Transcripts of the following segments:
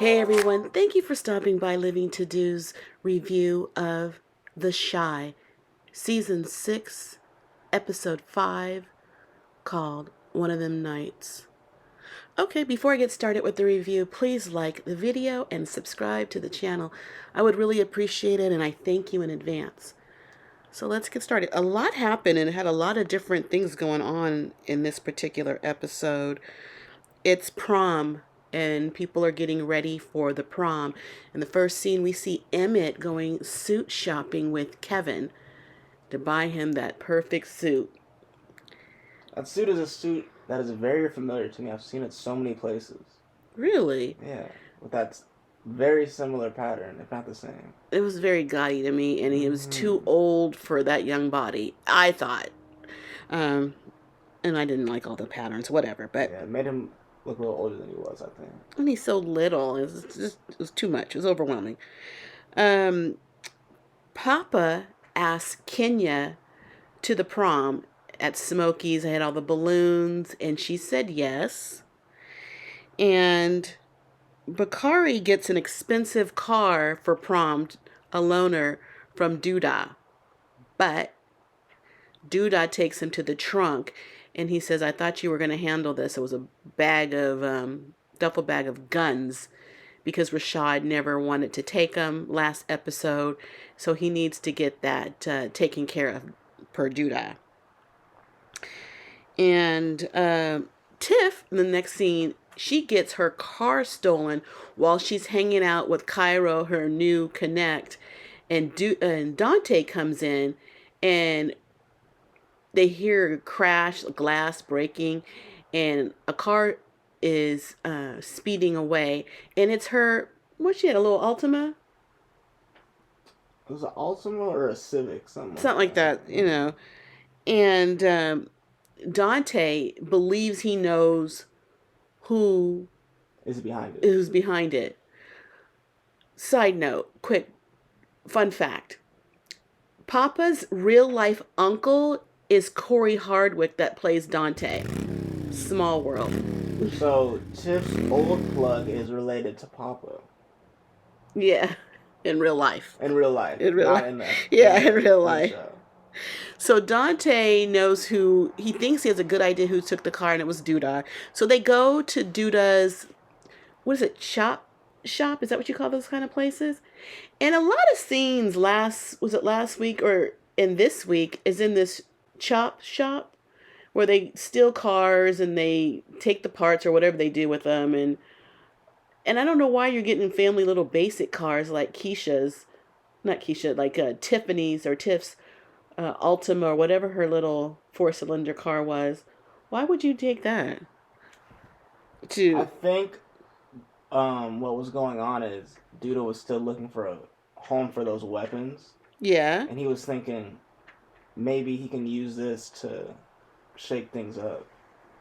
Hey everyone, thank you for stopping by Living To Do's review of The Shy, Season 6, Episode 5, called One of Them Nights. Okay, before I get started with the review, please like the video and subscribe to the channel. I would really appreciate it, and I thank you in advance. So let's get started. A lot happened, and it had a lot of different things going on in this particular episode. It's prom, and people are getting ready for the prom. In the first scene, we see Emmett going suit shopping with Kevin to buy him that perfect suit. That suit is a suit that is very familiar to me. I've seen it so many places. Really? Yeah, with that very similar pattern, if not the same. It was very gaudy to me, and he was too old for that young body, I thought. And I didn't like all the patterns, whatever. But yeah, it made him look a little older than he was, I think. And he's so little. It was too much. It was overwhelming. Papa asked Kenya to the prom at Smokey's. I had all the balloons, and she said yes. And Bakari gets an expensive car for prom, a loaner from Duda. But Duda takes him to the trunk, and he says, I thought you were going to handle this. It was a duffel bag of guns, because Rashad never wanted to take them last episode, so he needs to get that taken care of per Duda. And Tiff, in the next scene, she gets her car stolen while she's hanging out with Cairo, her new connect, and Dante comes in, and they hear a crash, glass breaking, and a car is speeding away, and it's her. What, she had a little Altima? It was an Altima or a Civic, Something like that, you know. And Dante believes he knows who is behind it. Who's behind it. Side note, quick fun fact: Papa's real life uncle is Corey Hardwick, that plays Dante. Small world. So Tiff's old plug is related to Papa. Yeah, in real life. In real life. In real not life. In the, yeah, in real life. Show. So Dante knows who, he thinks he has a good idea who took the car, and it was Duda. So they go to Duda's, what is it, shop? Is that what you call those kind of places? And a lot of scenes last week or in this week is in this chop shop where they steal cars and they take the parts or whatever they do with them. And I don't know why you're getting family little basic cars like Tiffany's or Tiff's Altima or whatever her little 4-cylinder car was. Why would you take that? I think what was going on is Duda was still looking for a home for those weapons. Yeah. And he was thinking maybe he can use this to shake things up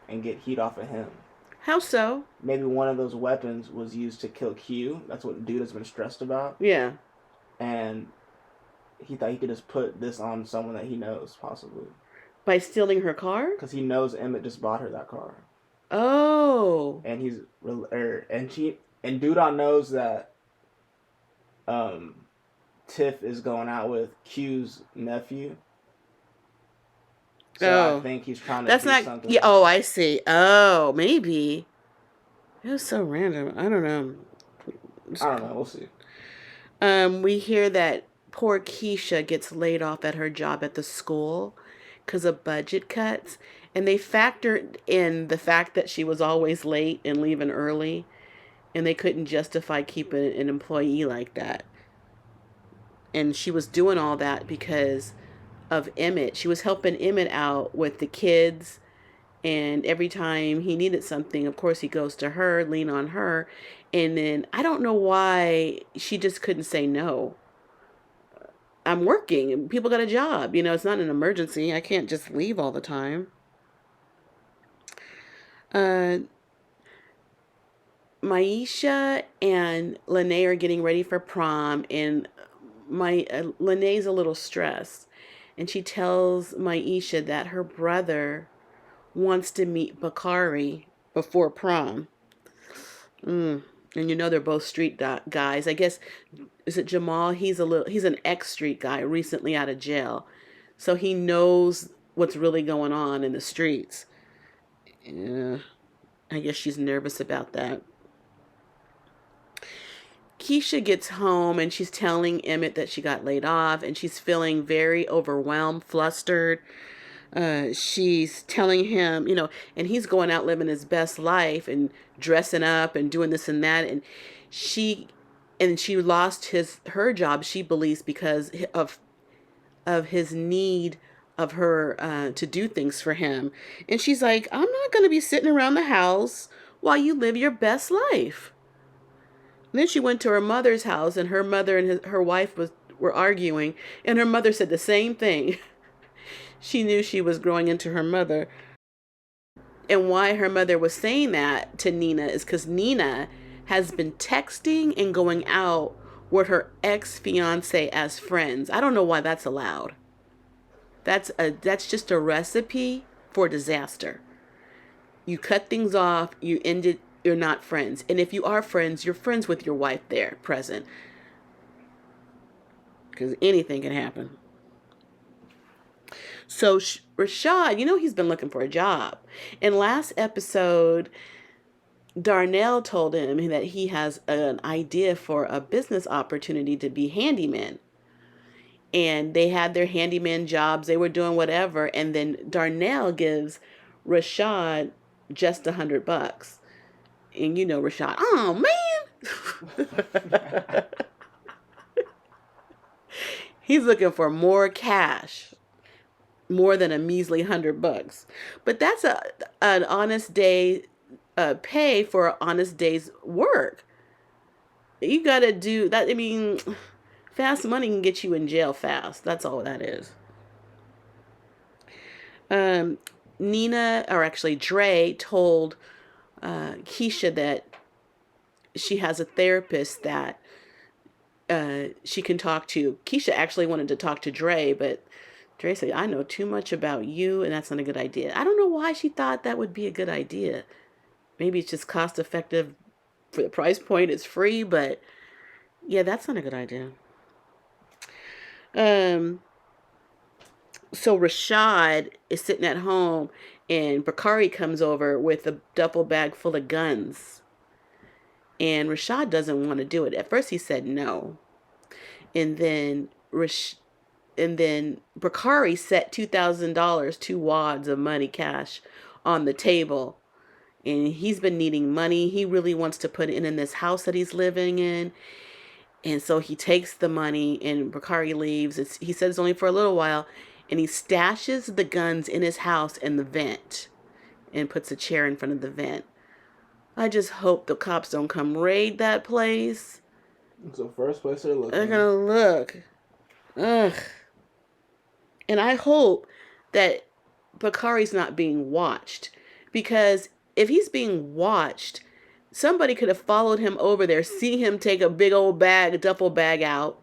and get heat off of him. How so? Maybe one of those weapons was used to kill Q. That's what Duda's been stressed about. Yeah. And he thought he could just put this on someone that he knows, possibly. By stealing her car? Because he knows Emmett just bought her that car. Oh. And Duda knows that Tiff is going out with Q's nephew. So I think he's trying to do something. Yeah, oh, I see. Oh, maybe. It was so random. I don't know. We'll see. We hear that poor Keisha gets laid off at her job at the school because of budget cuts. And they factored in the fact that she was always late and leaving early. And they couldn't justify keeping an employee like that. And she was doing all that because of Emmett. She was helping Emmett out with the kids. And every time he needed something, of course, he goes to her, lean on her. And then I don't know why she just couldn't say no. I'm working. People got a job. You know, it's not an emergency. I can't just leave all the time. Maisha and Lene are getting ready for prom, and Lene's a little stressed, and she tells Maisha that her brother wants to meet Bakari before prom. And you know they're both street guys. I guess, is it Jamal? He's an ex-street guy, recently out of jail. So he knows what's really going on in the streets. Yeah, I guess she's nervous about that. Keisha gets home and she's telling Emmett that she got laid off, and she's feeling very overwhelmed, flustered. She's telling him, and he's going out living his best life and dressing up and doing this and that, and she lost her job, she believes, because of his need of her to do things for him. And she's like, I'm not going to be sitting around the house while you live your best life. And then she went to her mother's house, and her mother and her wife were arguing, and her mother said the same thing. She knew she was growing into her mother. And why her mother was saying that to Nina is because Nina has been texting and going out with her ex-fiance as friends. I don't know why that's allowed. That's just a recipe for disaster. You cut things off, you're not friends. And if you are friends, you're friends with your wife there, present. Because anything can happen. So Rashad, he's been looking for a job. In last episode, Darnell told him that he has an idea for a business opportunity to be handyman. And they had their handyman jobs. They were doing whatever. And then Darnell gives Rashad just $100. And Rashad, oh man. He's looking for more cash, more than a measly $100. But that's an honest day pay for an honest day's work. You got to do that. I mean, fast money can get you in jail fast. That's all that is. Nina, or actually Dre, told Keisha that she has a therapist that she can talk to. Keisha actually wanted to talk to Dre, but Dre said, I know too much about you, and that's not a good idea. I don't know why she thought that would be a good idea. Maybe it's just cost effective for the price point. It's free, but yeah, that's not a good idea. So Rashad is sitting at home, and Bakari comes over with a duffel bag full of guns. And Rashad doesn't want to do it. At first he said no. And then Bakari set $2,000, 2 wads of money, cash, on the table. And he's been needing money. He really wants to put it in this house that he's living in. And so he takes the money, and Bakari leaves. He says it's only for a little while. And he stashes the guns in his house in the vent and puts a chair in front of the vent. I just hope the cops don't come raid that place. It's the first place they're looking. They're gonna look. Ugh. And I hope that Bakari's not being watched. Because if he's being watched, somebody could have followed him over there, see him take a big old bag, a duffel bag out,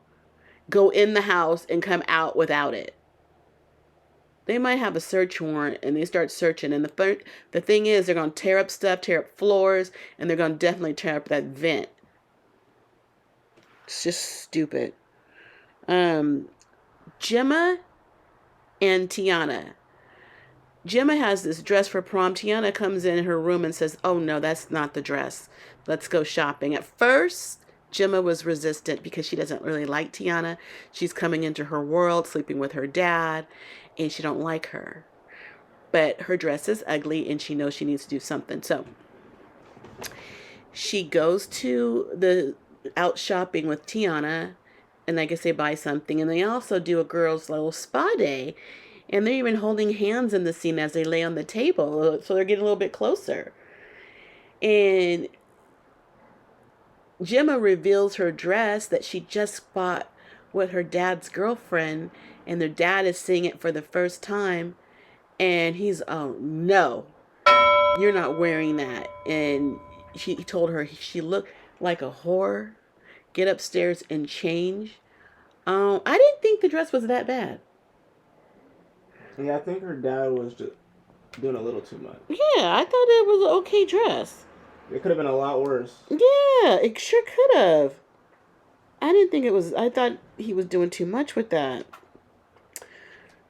go in the house, and come out without it. They might have a search warrant, and they start searching. And the thing is, they're going to tear up stuff, tear up floors, and they're going to definitely tear up that vent. It's just stupid. Gemma and Tiana. Gemma has this dress for prom. Tiana comes in her room and says, oh no, that's not the dress. Let's go shopping. At first, Gemma was resistant because she doesn't really like Tiana. She's coming into her world, sleeping with her dad, and she don't like her. But her dress is ugly, and she knows she needs to do something. So she goes to the out shopping with Tiana, and I guess they buy something. And they also do a girls' little spa day. And they're even holding hands in the scene as they lay on the table. So they're getting a little bit closer. And Gemma reveals her dress that she just bought with her dad's girlfriend. And their dad is seeing it for the first time. And he's, oh, no, you're not wearing that. And he told her she looked like a whore. Get upstairs and change. I didn't think the dress was that bad. Yeah, I think her dad was just doing a little too much. Yeah, I thought it was an okay dress. It could have been a lot worse. Yeah, it sure could have. I didn't think it was. I thought he was doing too much with that.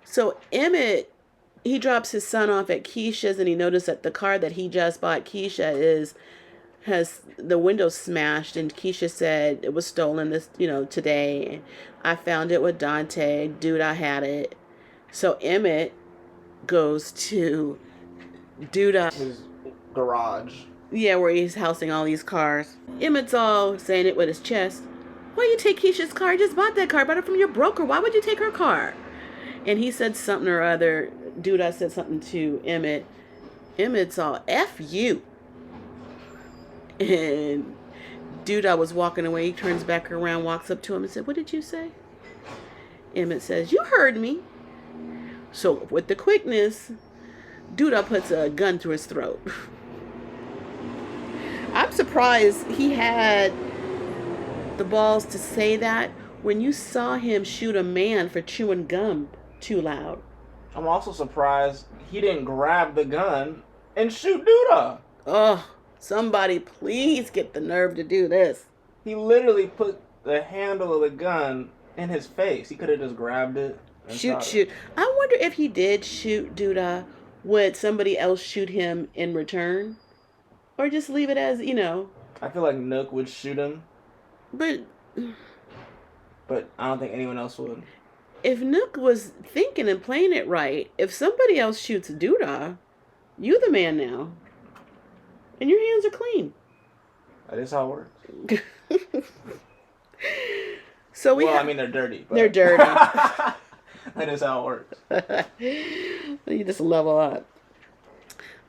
So Emmett, he drops his son off at Keisha's, and he noticed that the car that he just bought Keisha has the window smashed, and Keisha said it was stolen today. I found it with Dante. Dude, I had it. So Emmett goes to his garage. Yeah, where he's housing all these cars. Emmett's all saying it with his chest. Why you take Keisha's car? I just bought that car. Bought it from your broker. Why would you take her car? And he said something or other. Duda said something to Emmett. Emmett's all, F you. And Duda was walking away. He turns back around, walks up to him and said, what did you say? Emmett says, you heard me. So with the quickness, Duda puts a gun to his throat. I'm surprised he had the balls to say that when you saw him shoot a man for chewing gum too loud. I'm also surprised he didn't grab the gun and shoot Duda. Oh, somebody please get the nerve to do this. He literally put the handle of the gun in his face. He could have just grabbed it. Shoot. I wonder if he did shoot Duda, would somebody else shoot him in return? Or just leave it as, I feel like Nook would shoot him. But I don't think anyone else would. If Nook was thinking and playing it right, if somebody else shoots Duda, you the man now. And your hands are clean. That is how it works. So I mean, they're dirty. But... They're dirty. That is how it works. You just level up.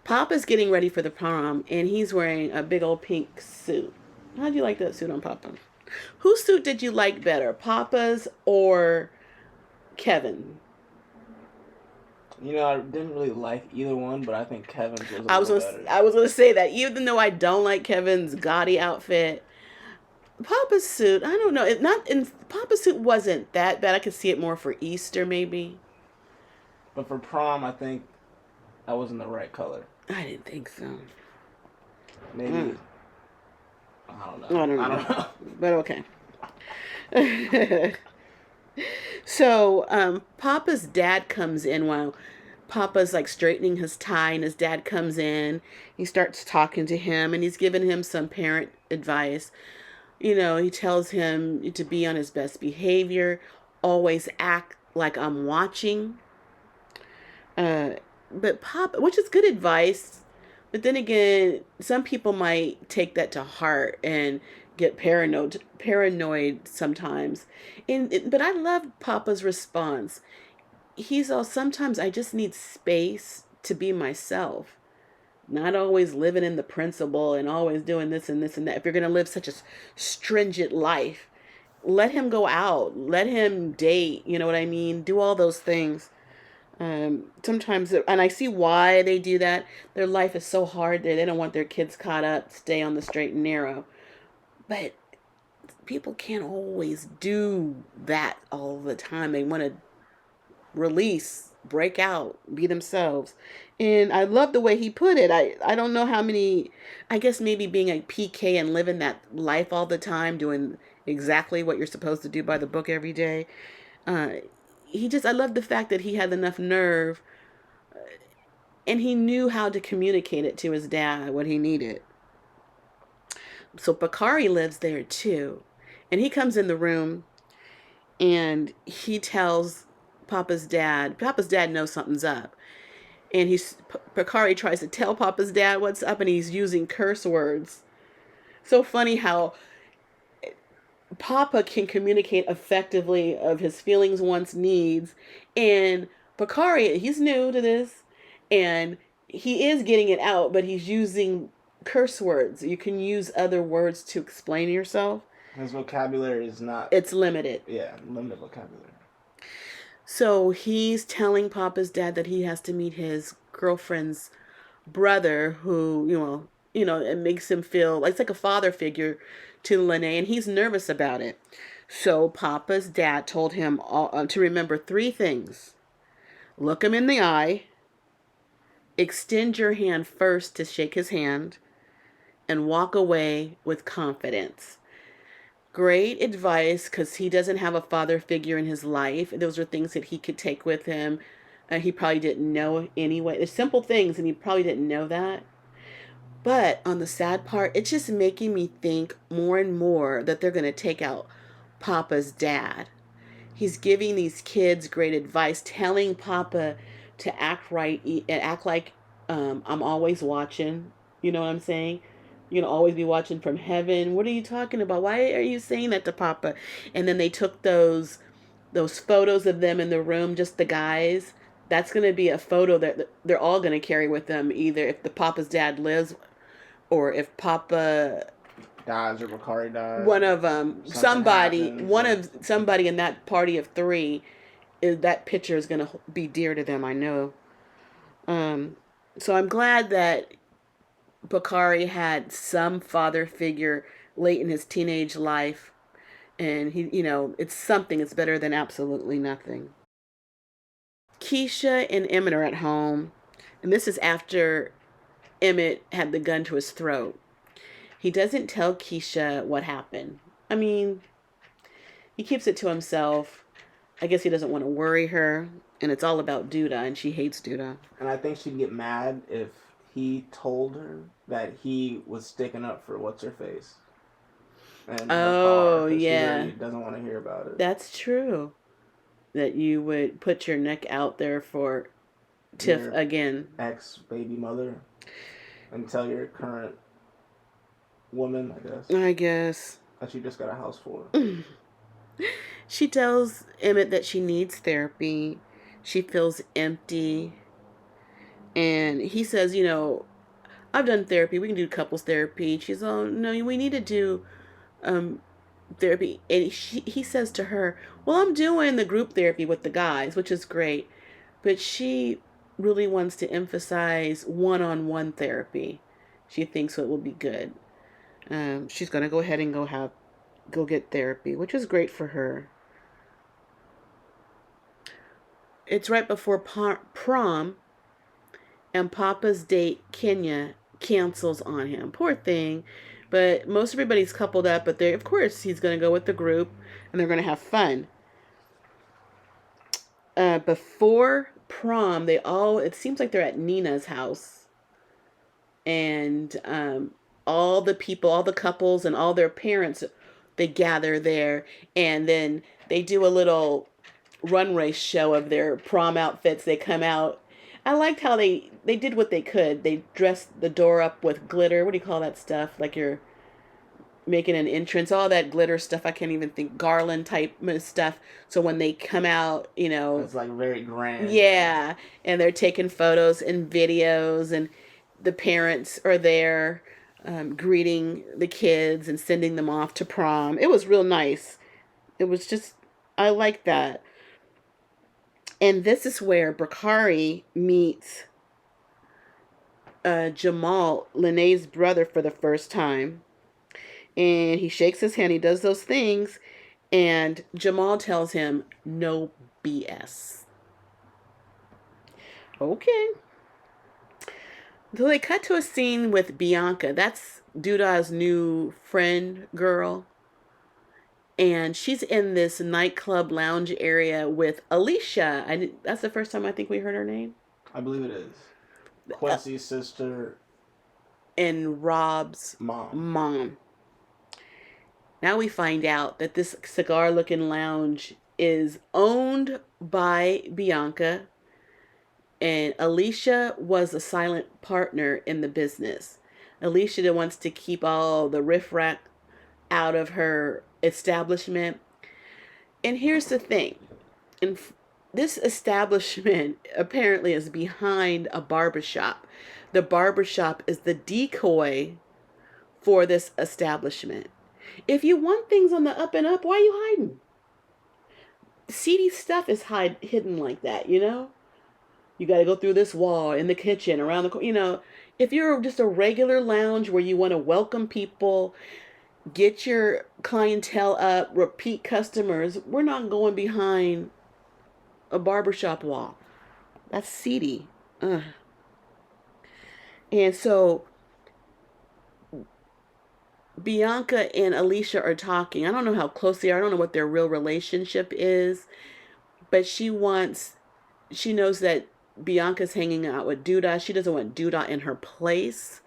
Papa's getting ready for the prom, and he's wearing a big old pink suit. How'd you like that suit on Papa? Whose suit did you like better, Papa's or Kevin? I didn't really like either one, but I think Kevin's was a little better. I was going to say that. Even though I don't like Kevin's gaudy outfit, Papa's suit, I don't know. Papa's suit wasn't that bad. I could see it more for Easter, maybe. But for prom, I think that wasn't the right color. I didn't think so. Maybe. I don't know. But okay. So, Papa's dad comes in while Papa's like straightening his tie, and his dad comes in. He starts talking to him, and he's giving him some parent advice. He tells him to be on his best behavior, always act like I'm watching. But Papa, which is good advice, but then again, some people might take that to heart and get paranoid sometimes. But I love Papa's response. He's all, sometimes I just need space to be myself. Not always living in the principle and always doing this and this and that. If you're going to live such a stringent life, let him go out. Let him date. You know what I mean? Do all those things. Sometimes, and I see why they do that. Their life is so hard there. They don't want their kids caught up, stay on the straight and narrow. But people can't always do that all the time. They want to release, break out, be themselves. And I love the way he put it. I don't know how many, I guess maybe being a PK and living that life all the time, doing exactly what you're supposed to do by the book every day. I love the fact that he had enough nerve and he knew how to communicate it to his dad, what he needed. So Bakari lives there too. And he comes in the room and he tells Papa's dad knows something's up. And Bakari tries to tell Papa's dad what's up, and he's using curse words. So funny how Papa can communicate effectively of his feelings, wants, needs. And Bakari, he's new to this, and he is getting it out, but he's using curse words. You can use other words to explain yourself. His vocabulary is not... It's limited. Yeah, limited vocabulary. So he's telling Papa's dad that he has to meet his girlfriend's brother, who, it makes him feel like it's like a father figure to Lene, and he's nervous about it. So Papa's dad told him to remember 3 things. Look him in the eye. Extend your hand first to shake his hand. and walk away with confidence. Great advice because he doesn't have a father figure in his life. Those are things that he could take with him. He probably didn't know anyway. There's simple things, and he probably didn't know that. But on the sad part, it's just making me think more and more that they're going to take out Papa's dad. He's giving these kids great advice, telling Papa to act right and act like I'm always watching. You know what I'm saying? You're going to always be watching from heaven. What are you talking about? Why are you saying that to Papa? And then they took those photos of them in the room, just the guys. That's going to be a photo that they're all going to carry with them, either if the Papa's dad lives or if Papa dies or Bakari dies. One of somebody in that party of three, that picture is going to be dear to them, I know. So I'm glad that Bakari had some father figure late in his teenage life, and he, it's something. It's better than absolutely nothing. Keisha and Emmett are at home, and this is after Emmett had the gun to his throat. He doesn't tell Keisha what happened. I mean, he keeps it to himself. I guess he doesn't want to worry her, and it's all about Duda, and she hates Duda. And I think she'd get mad if he told her that he was sticking up for what's-her-face. And yeah. She doesn't want to hear about it. That's true. That you would put your neck out there for Tiff your again. Ex-baby mother. And tell your current woman, I guess. That you just got a house for. She tells Emmett that she needs therapy. She feels empty. And he says, I've done therapy. We can do couples therapy. She's, oh, no, we need to do therapy. And he says to her, well, I'm doing the group therapy with the guys, which is great. But she really wants to emphasize one-on-one therapy. She thinks it will be good. She's going to go ahead and go get therapy, which is great for her. It's right before prom, and Papa's date, Kenya, cancels on him. Poor thing. But most everybody's coupled up, but of course he's going to go with the group, and they're going to have fun. Before prom, it seems like they're at Nina's house. And all the people, all the couples, and all their parents, they gather there, and then they do a little run race show of their prom outfits. They come out. I liked how they did what they could. They dressed the door up with glitter. What do you call that stuff? Like you're making an entrance. All that glitter stuff. I can't even think. Garland type stuff. So when they come out, it's like very grand. Yeah, and they're taking photos and videos, and the parents are there greeting the kids and sending them off to prom. It was real nice. It was just, I like that. And this is where Bakari meets Jamal, Lene's brother, for the first time. And he shakes his hand. He does those things. And Jamal tells him, no BS. Okay. So they cut to a scene with Bianca. That's Duda's new friend girl. And she's in this nightclub lounge area with Alicia. That's the first time I think we heard her name. I believe it is. Quincy's sister. And Rob's mom. Now we find out that this cigar-looking lounge is owned by Bianca. And Alicia was a silent partner in the business. Alicia wants to keep all the riffraff out of her establishment. And here's the thing. This establishment apparently is behind a barbershop. The barbershop is the decoy for this establishment. If you want things on the up and up, why are you hiding? Seedy stuff is hidden like that, You got to go through this wall, in the kitchen, around the, if you're just a regular lounge where you want to welcome people, get your clientele up, repeat customers, we're not going behind a barbershop wall. That's seedy. And so Bianca and Alicia are talking. I don't know how close they are. I don't know what their real relationship is, but she knows that Bianca's hanging out with Duda. She doesn't want Duda in her place.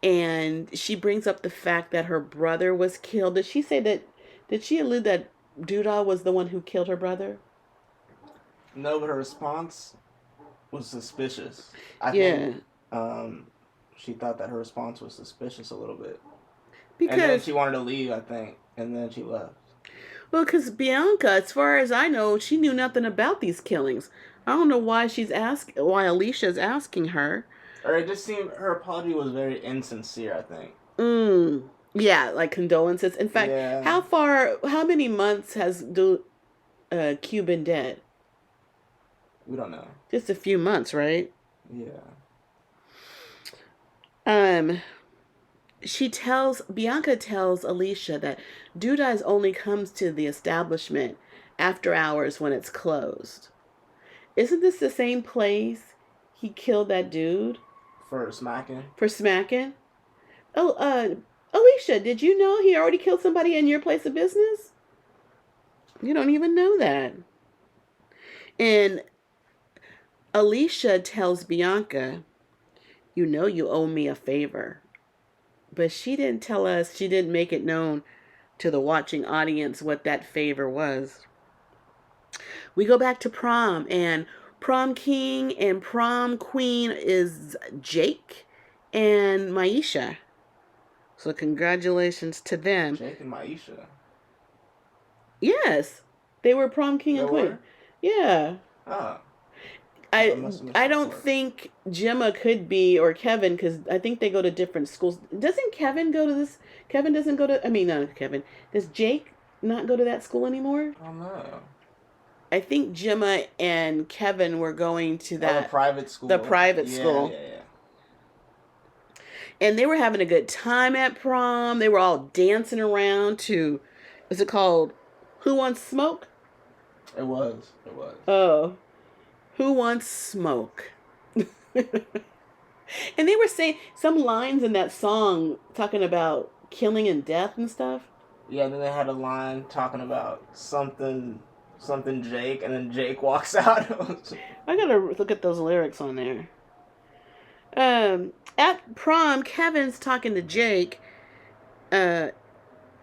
And she brings up the fact that her brother was killed. Did she say that? Did she allude that Duda was the one who killed her brother? No, but her response was suspicious. I think she thought that her response was suspicious a little bit. Because, and then she wanted to leave, I think, and then she left. Well, because Bianca, as far as I know, she knew nothing about these killings. I don't know why why Alicia's asking her. Or it just seemed her apology was very insincere, I think. Yeah, like condolences. In fact, how many months has Q been dead? We don't know. Just a few months, right? Yeah. Bianca tells Alicia that Dudas only comes to the establishment after hours when it's closed. Isn't this the same place he killed that dude? For smacking? For smacking? Oh, Alicia, did you know he already killed somebody in your place of business? You don't even know that. And Alicia tells Bianca, you know you owe me a favor. But she didn't tell us, she didn't make it known to the watching audience what that favor was. We go back to prom, and prom king and prom queen is Jake and Maisha. So congratulations to them. Jake and Maisha? Yes. They were prom king and queen. Yeah. Oh. I don't think Gemma could be, or Kevin, because I think they go to different schools. Doesn't Kevin go to this? Kevin doesn't go to, not Kevin. Does Jake not go to that school anymore? I don't know. I think Gemma and Kevin were going to that. The private school. The private school. Yeah. And they were having a good time at prom. They were all dancing around to, is it called Who Wants Smoke? It was. Oh. Who Wants Smoke? And they were saying some lines in that song talking about killing and death and stuff. Yeah, and then they had a line talking about something Jake, and then Jake walks out. I gotta look at those lyrics on there. At prom, Kevin's talking to Jake, and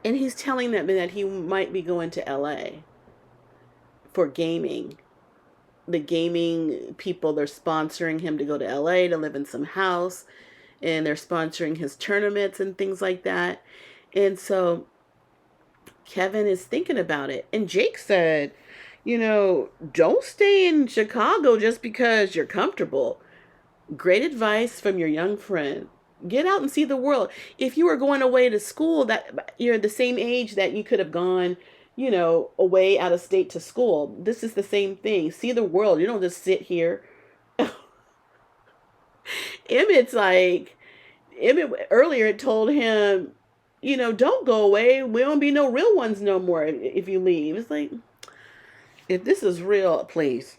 he's telling them that he might be going to LA for gaming. The gaming people, they're sponsoring him to go to LA to live in some house, and they're sponsoring his tournaments and things like that. And so Kevin is thinking about it. And Jake said, don't stay in Chicago just because you're comfortable. Great advice from your young friend. Get out and see the world. If you were going away to school, that you're the same age that you could have gone away out of state to school. This is the same thing. See the world. You don't just sit here. Emmett earlier told him, don't go away. We won't be no real ones no more if you leave. It's like, if this is real, please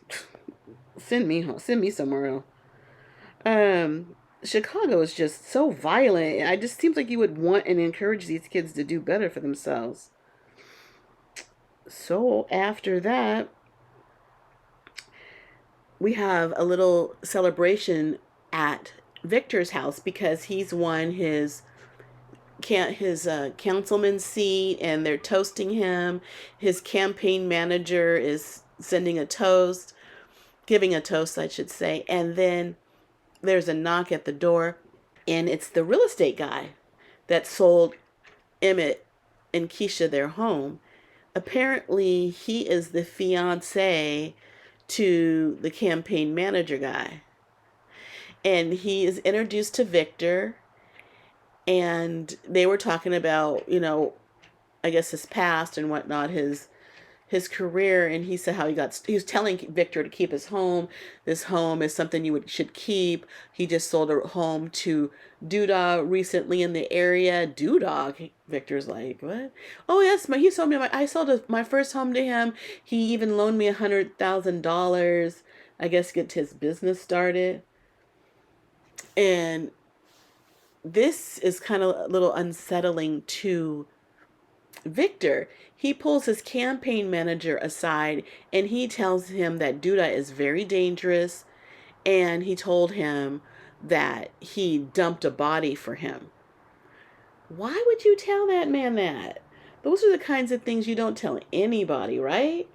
send me somewhere else. Chicago is just so violent. It just seems like you would want and encourage these kids to do better for themselves. So after that, we have a little celebration at Victor's house because he's won his councilman's seat, and they're toasting him. His campaign manager is giving a toast, I should say. And then there's a knock at the door, and it's the real estate guy that sold Emmett and Keisha their home. Apparently, he is the fiance to the campaign manager guy. And he is introduced to Victor, and they were talking about, I guess his past and whatnot, his career, and he said how he was telling Victor to keep his home. This home is something you should keep. He just sold a home to Duda recently in the area. Duda, Victor's like, what? Oh yes, he sold me I sold my first home to him. He even loaned me this is kind of a little unsettling to Victor. He pulls his campaign manager aside and he tells him that Duda is very dangerous, and he told him that he dumped a body for him. Why would you tell that man that? Those are the kinds of things you don't tell anybody, right?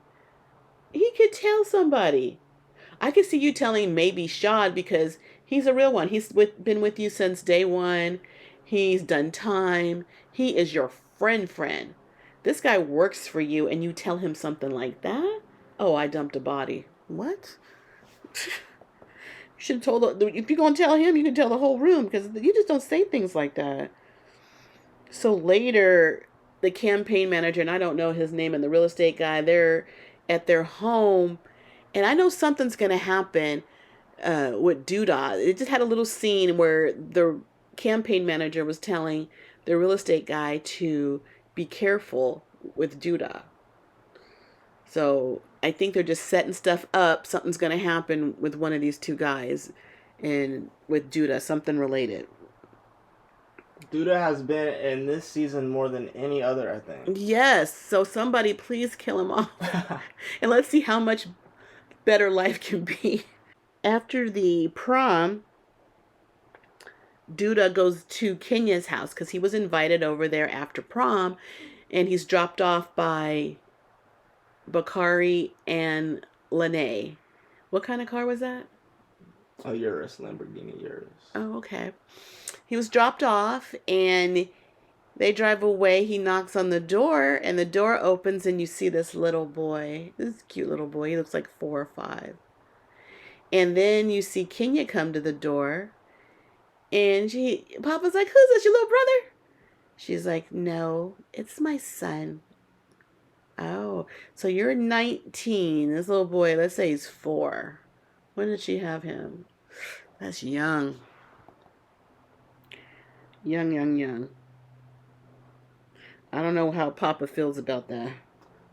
He could tell somebody. I could see you telling maybe Shad because he's a real one. He's been with you since day one. He's done time. He is your friend. This guy works for you and you tell him something like that? Oh, I dumped a body. What? You should have told, if you're going to tell him, you can tell the whole room because you just don't say things like that. So later, the campaign manager, and I don't know his name, and the real estate guy, they're at their home. And I know something's going to happen with Duda. It just had a little scene where the campaign manager was telling the real estate guy to be careful with Duda. So I think they're just setting stuff up. Something's going to happen with one of these two guys and with Duda, something related. Duda has been in this season more than any other, I think. Yes. So somebody please kill him off. And let's see how much better life can be. After the prom, Duda goes to Kenya's house because he was invited over there after prom, and he's dropped off by Bakari and Lene. What kind of car was that? A Urus, Lamborghini Urus. Oh, okay. He was dropped off, and they drive away. He knocks on the door, and the door opens, and you see this little boy. This cute little boy. He looks like 4 or 5. And then you see Kenya come to the door, and Papa's like, "Who's this, your little brother?" She's like, "No, it's my son." Oh, so you're 19. This little boy, let's say he's 4. When did she have him? That's young. Young. I don't know how Papa feels about that.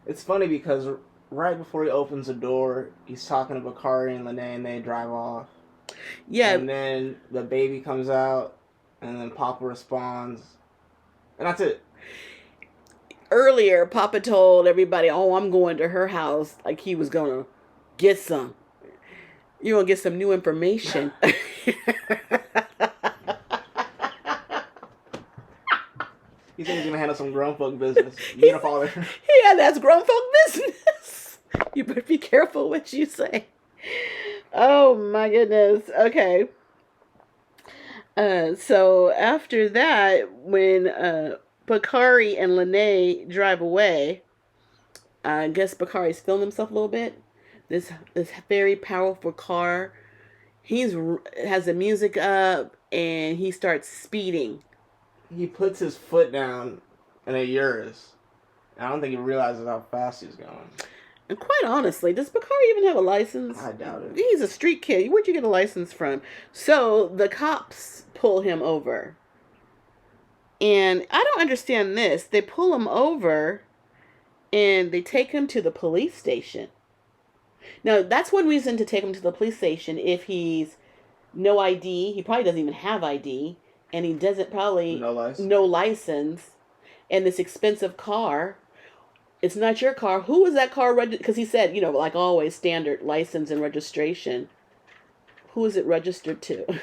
It's funny because right before he opens the door, he's talking to Bakari and Lene, and they drive off. Yeah. And then the baby comes out, and then Papa responds. And that's it. Earlier, Papa told everybody, "Oh, I'm going to her house," like he was going to get some. You're going to get some new information. You think he's going to handle some grown folk business? Being a father. Yeah, that's grown folk business. You better be careful what you say. Oh, my goodness. Okay. So after that, when Bakari and Lene drive away, I guess Bakari's feeling himself a little bit. This very powerful car. Has the music up, and he starts speeding. He puts his foot down in a Urus. I don't think he realizes how fast he's going. And quite honestly, does Bakari even have a license? I doubt it. He's a street kid. Where'd you get a license from? So the cops pull him over. And I don't understand this. They pull him over and they take him to the police station. Now, that's one reason to take him to the police station. If he's no ID, he probably doesn't even have ID. And he doesn't probably... No license. And this expensive car... It's not your car. Who was that car registered? Because he said, like always, standard license and registration. Who is it registered to?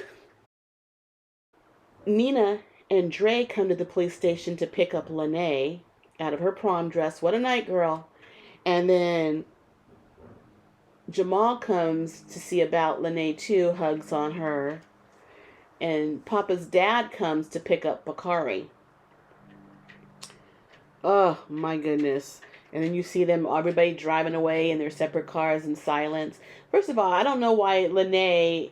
Nina and Dre come to the police station to pick up Lene out of her prom dress. What a night, girl. And then Jamal comes to see about Lene too, hugs on her. And Papa's dad comes to pick up Bakari. Oh, my goodness. And then you see them, everybody driving away in their separate cars in silence. First of all, I don't know why Lene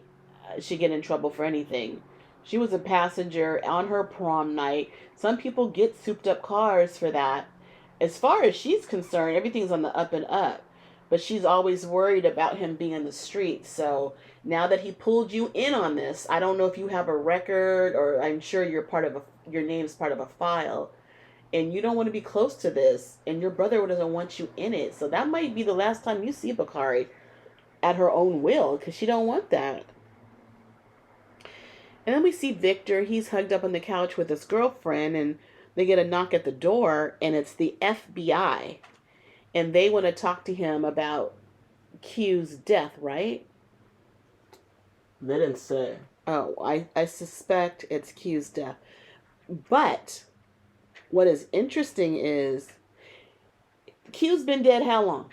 should get in trouble for anything. She was a passenger on her prom night. Some people get souped up cars for that. As far as she's concerned, everything's on the up and up. But she's always worried about him being in the street. So now that he pulled you in on this, I don't know if you have a record, or I'm sure you're your name's part of a file. And you don't want to be close to this, and your brother doesn't want you in it. So that might be the last time you see Bakari at her own will, because she don't want that. And then we see Victor. He's hugged up on the couch with his girlfriend, and they get a knock at the door, and it's the FBI. And they want to talk to him about Q's death, right? They didn't say. Oh, I suspect it's Q's death. But what is interesting is Q's been dead how long?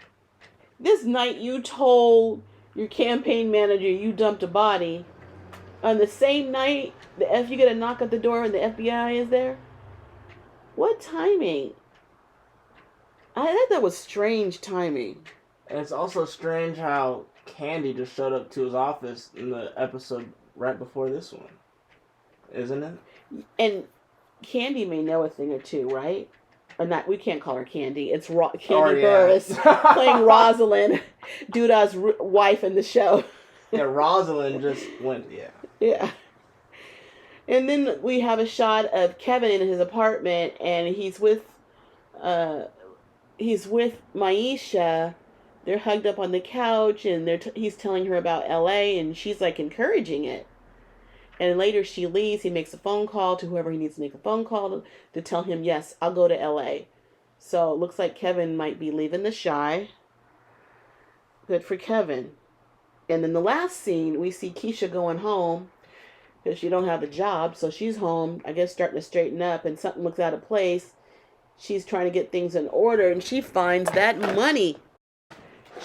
This night you told your campaign manager you dumped a body. On the same night, you get a knock at the door and the FBI is there? What timing? I thought that was strange timing. And it's also strange how Candy just showed up to his office in the episode right before this one. Isn't it? And Candy may know a thing or two, right? Or not, we can't call her Candy. It's Candy Burris playing Rosalind, Duda's wife in the show. Yeah, Rosalind just went, yeah. Yeah. And then we have a shot of Kevin in his apartment, and he's with Maisha. They're hugged up on the couch, and he's telling her about LA, and she's like encouraging it. And later she leaves. He makes a phone call to whoever he needs to make a phone call to tell him, yes, I'll go to LA. So it looks like Kevin might be leaving the Shy. Good for Kevin. And then the last scene, we see Keisha going home because she don't have a job. So she's home, I guess, starting to straighten up, and something looks out of place. She's trying to get things in order, and she finds that money.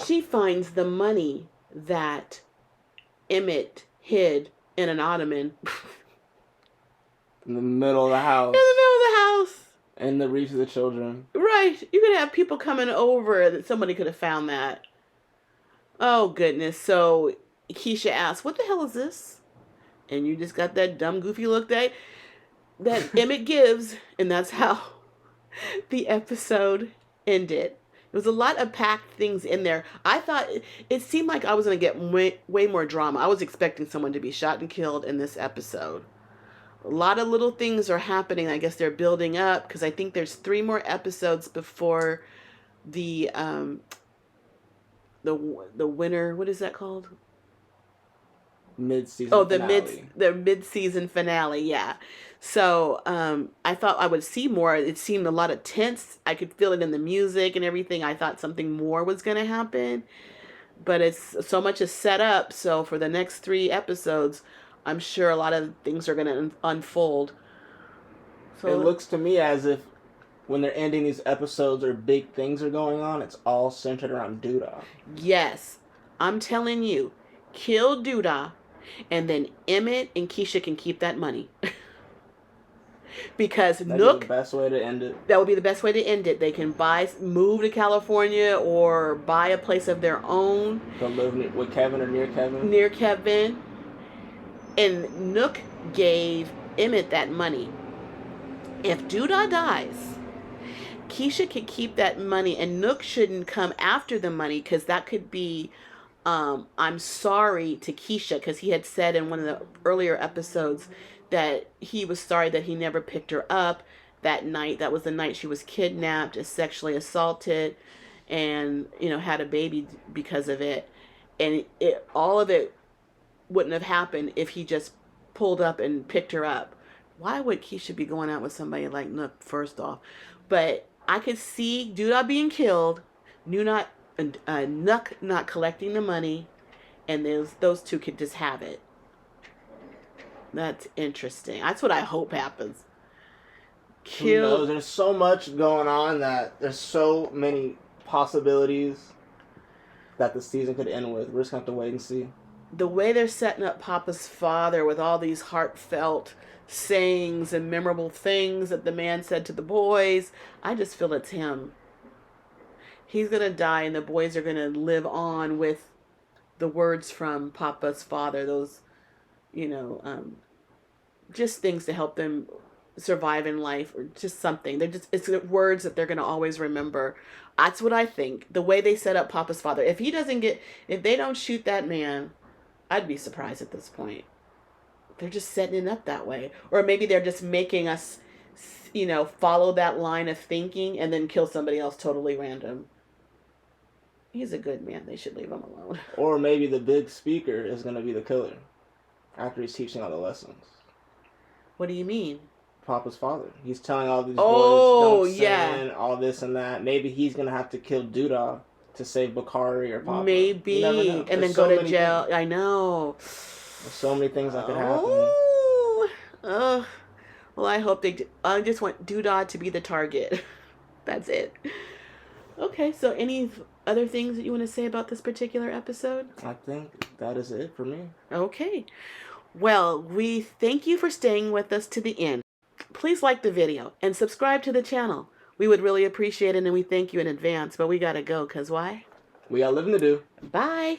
She finds the money that Emmett hid in an ottoman. In the middle of the house. In the middle of the house. In the reach of the children. Right. You could have people coming over that somebody could have found that. Oh, goodness. So Keisha asks, what the hell is this? And you just got that dumb, goofy look that Emmett gives. And that's how the episode ended. There was a lot of packed things in there. I thought it seemed like I was going to get way more drama. I was expecting someone to be shot and killed in this episode. A lot of little things are happening. I guess they're building up because I think there's 3 more episodes before the winter. What is that called? Mid-season finale. The mid-season finale, yeah. So I thought I would see more. It seemed a lot of tense. I could feel it in the music and everything. I thought something more was going to happen. But it's so much is set up. So for the next 3 episodes, I'm sure a lot of things are going to unfold. So it looks to me as if when they're ending these episodes or big things are going on, it's all centered around Duda. Yes. I'm telling you, kill Duda, and then Emmett and Keisha can keep that money. Because That'd Nook... be the best way to end it. That would be the best way to end it. They can move to California or buy a place of their own. Go live with Kevin or near Kevin. Near Kevin. And Nook gave Emmett that money. If Duda dies, Keisha can keep that money, and Nook shouldn't come after the money because that could be, I'm sorry to Keisha, because he had said in one of the earlier episodes that he was sorry that he never picked her up that night. That was the night she was kidnapped, sexually assaulted, and, had a baby because of it. And all of it wouldn't have happened if he just pulled up and picked her up. Why would Keisha be going out with somebody like Nook, first off? But I could see Duda being killed, Nook not collecting the money, and those two could just have it. That's interesting. That's what I hope happens. Who knows? There's so much going on that there's so many possibilities that the season could end with. We're just going to have to wait and see. The way they're setting up Papa's father with all these heartfelt sayings and memorable things that the man said to the boys, I just feel it's him. He's going to die, and the boys are going to live on with the words from Papa's father. Those, just things to help them survive in life, or just something. It's words that they're going to always remember. That's what I think. The way they set up Papa's father. If they don't shoot that man, I'd be surprised at this point. They're just setting it up that way. Or maybe they're just making us, follow that line of thinking and then kill somebody else totally random. He's a good man. They should leave him alone. Or maybe the big speaker is going to be the killer after he's teaching all the lessons. What do you mean? Papa's father. He's telling all these boys, don't sin, all this and that. Maybe he's going to have to kill Doodah to save Bakari or Papa. Maybe. You never know. And then go to jail. Things. I know. There's so many things that could happen. Well, I just want Doodah to be the target. That's it. Okay, so any other things that you want to say about this particular episode? I think that is it for me. Okay. Well, we thank you for staying with us to the end. Please like the video and subscribe to the channel. We would really appreciate it, and we thank you in advance. But we gotta go, 'cause why? We got living to do. Bye.